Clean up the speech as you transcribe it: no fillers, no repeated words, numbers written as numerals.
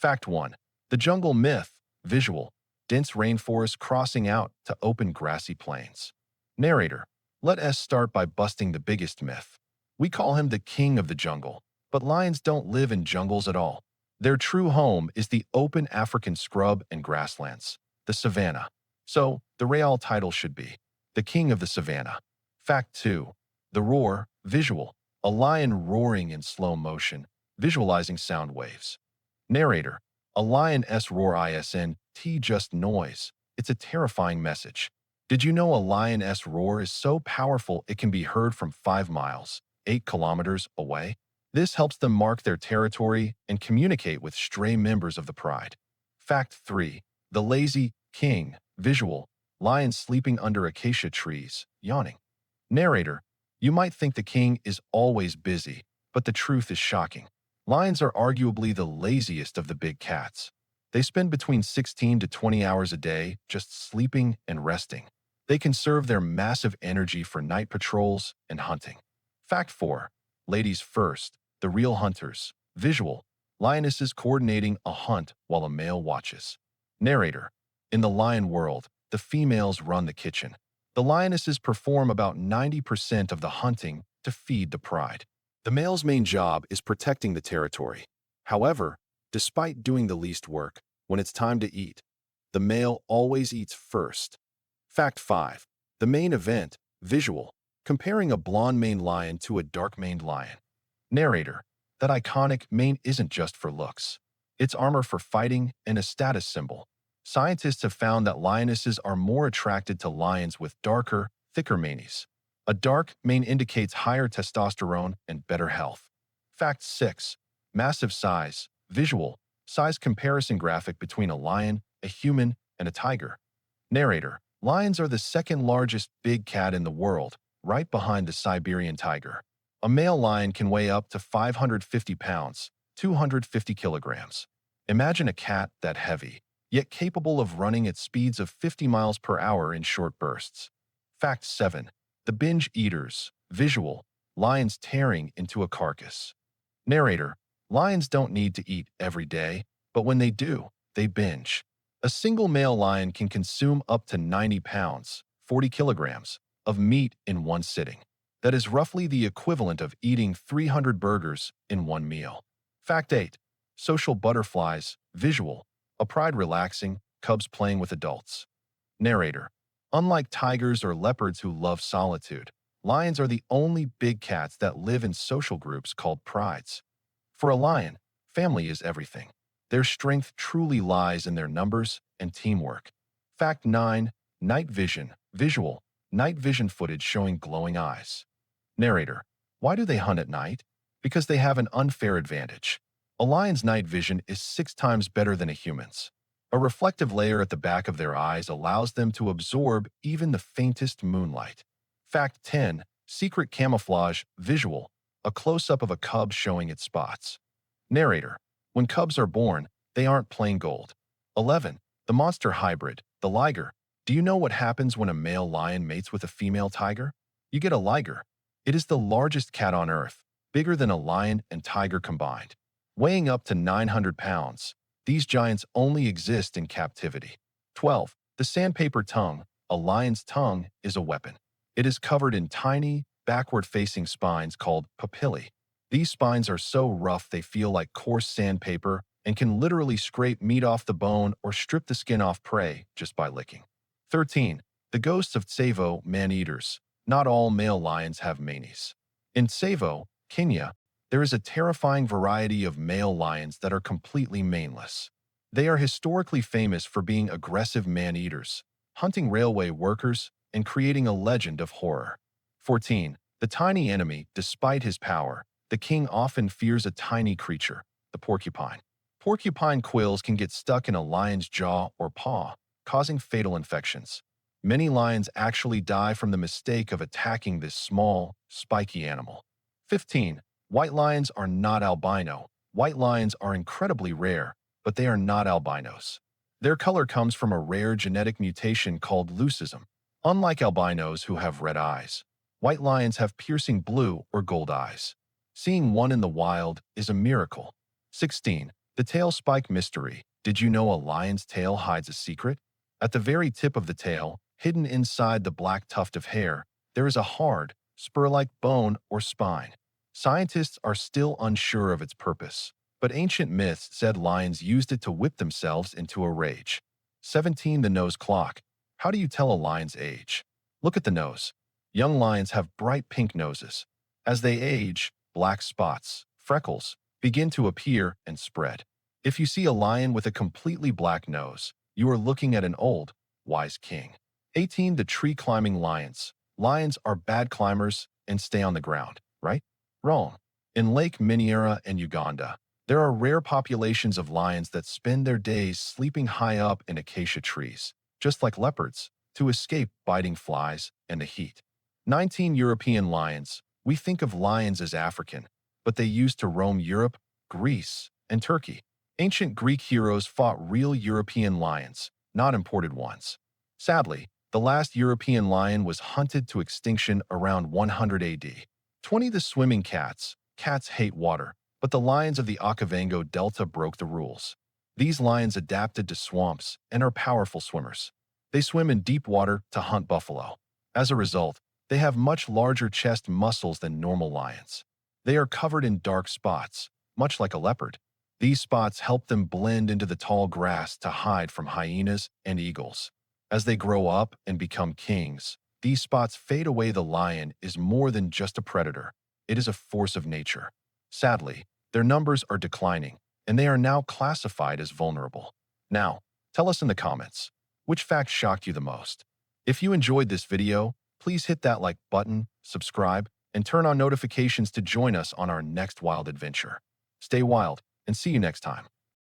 Fact 1. The jungle myth. Visual. Dense rainforest crossing out to open grassy plains. Narrator. Let us start by busting the biggest myth. We call him the king of the jungle, but lions don't live in jungles at all. Their true home is the open African scrub and grasslands, the savannah. So, the real title should be The King of the Savannah. Fact 2. The roar. Visual. A lion roaring in slow motion, visualizing sound waves. Narrator. A lion's roar isn't just noise. It's a terrifying message. Did you know a lion's roar is so powerful it can be heard from 5 miles, 8 kilometers away? This helps them mark their territory and communicate with stray members of the pride. Fact 3. The lazy king. Visual. Lion sleeping under acacia trees, yawning. Narrator. You might think the king is always busy, but the truth is shocking. Lions are arguably the laziest of the big cats. They spend between 16 to 20 hours a day just sleeping and resting. They conserve their massive energy for night patrols and hunting. Fact 4. Ladies first. The real hunters. Visual. Lionesses coordinating a hunt while a male watches. Narrator. In the lion world, the females run the kitchen. The lionesses perform about 90% of the hunting to feed the pride. The male's main job is protecting the territory. However, despite doing the least work, when it's time to eat, the male always eats first. Fact 5. The main event. Visual. Comparing a blonde-maned lion to a dark-maned lion. Narrator. That iconic mane isn't just for looks. It's armor for fighting and a status symbol. Scientists have found that lionesses are more attracted to lions with darker, thicker manes. A dark mane indicates higher testosterone and better health. Fact 6. Massive size. Visual. Size comparison graphic between a lion, a human, and a tiger. Narrator. Lions are the second largest big cat in the world, right behind the Siberian tiger. A male lion can weigh up to 550 pounds, 250 kilograms. Imagine a cat that heavy, yet capable of running at speeds of 50 miles per hour in short bursts. Fact 7. The binge eaters. Visual. Lions tearing into a carcass. Narrator. Lions don't need to eat every day, but when they do, they binge. A single male lion can consume up to 90 pounds, 40 kilograms, of meat in one sitting. That is roughly the equivalent of eating 300 burgers in one meal. Fact 8. Social butterflies. Visual. A pride relaxing, cubs playing with adults. Narrator. Unlike tigers or leopards who love solitude, lions are the only big cats that live in social groups called prides. For a lion, family is everything. Their strength truly lies in their numbers and teamwork. Fact 9. Night vision. Visual. Night vision footage showing glowing eyes. Narrator. Why do they hunt at night? Because they have an unfair advantage. A lion's night vision is 6 times better than a human's. A reflective layer at the back of their eyes allows them to absorb even the faintest moonlight. Fact 10. Secret camouflage. Visual. A close-up of a cub showing its spots. Narrator. When cubs are born, they aren't plain gold. 11. The monster hybrid. The Liger. Do you know what happens when a male lion mates with a female tiger? You get a Liger. It is the largest cat on Earth, bigger than a lion and tiger combined. Weighing up to 900 pounds, these giants only exist in captivity. 12. The sandpaper tongue. A lion's tongue is a weapon. It is covered in tiny, backward-facing spines called papillae. These spines are so rough they feel like coarse sandpaper and can literally scrape meat off the bone or strip the skin off prey just by licking. 13. The ghosts of Tsavo, man-eaters. Not all male lions have manes. In Tsavo, Kenya, there is a terrifying variety of male lions that are completely maneless. They are historically famous for being aggressive man-eaters, hunting railway workers, and creating a legend of horror. 14. The tiny enemy. Despite his power, the king often fears a tiny creature, the porcupine. Porcupine quills can get stuck in a lion's jaw or paw, causing fatal infections. Many lions actually die from the mistake of attacking this small, spiky animal. 15. White lions are not albino. White lions are incredibly rare, but they are not albinos. Their color comes from a rare genetic mutation called leucism. Unlike albinos who have red eyes, white lions have piercing blue or gold eyes. Seeing one in the wild is a miracle. 16. The tail spike mystery. Did you know a lion's tail hides a secret? At the very tip of the tail, hidden inside the black tuft of hair, there is a hard, spur-like bone or spine. Scientists are still unsure of its purpose, but ancient myths said lions used it to whip themselves into a rage. 17. The nose clock. How do you tell a lion's age? Look at the nose. Young lions have bright pink noses. As they age, black spots, freckles, begin to appear and spread. If you see a lion with a completely black nose, you are looking at an old, wise king. 18. The tree-climbing lions. Lions are bad climbers and stay on the ground, right? Wrong. In Lake Miniera and Uganda, there are rare populations of lions that spend their days sleeping high up in acacia trees, just like leopards, to escape biting flies and the heat. 19. European lions. We think of lions as African, but they used to roam Europe, Greece, and Turkey. Ancient Greek heroes fought real European lions, not imported ones. Sadly, the last European lion was hunted to extinction around 100 AD. 20. The swimming cats. Cats hate water, but the lions of the Okavango Delta broke the rules. These lions adapted to swamps and are powerful swimmers. They swim in deep water to hunt buffalo. As a result, they have much larger chest muscles than normal lions. They are covered in dark spots, much like a leopard. These spots help them blend into the tall grass to hide from hyenas and eagles. As they grow up and become kings, these spots fade away. The lion is more than just a predator. It is a force of nature. Sadly, their numbers are declining, and they are now classified as vulnerable. Now, tell us in the comments, which fact shocked you the most? If you enjoyed this video, please hit that like button, subscribe, and turn on notifications to join us on our next wild adventure. Stay wild, and see you next time.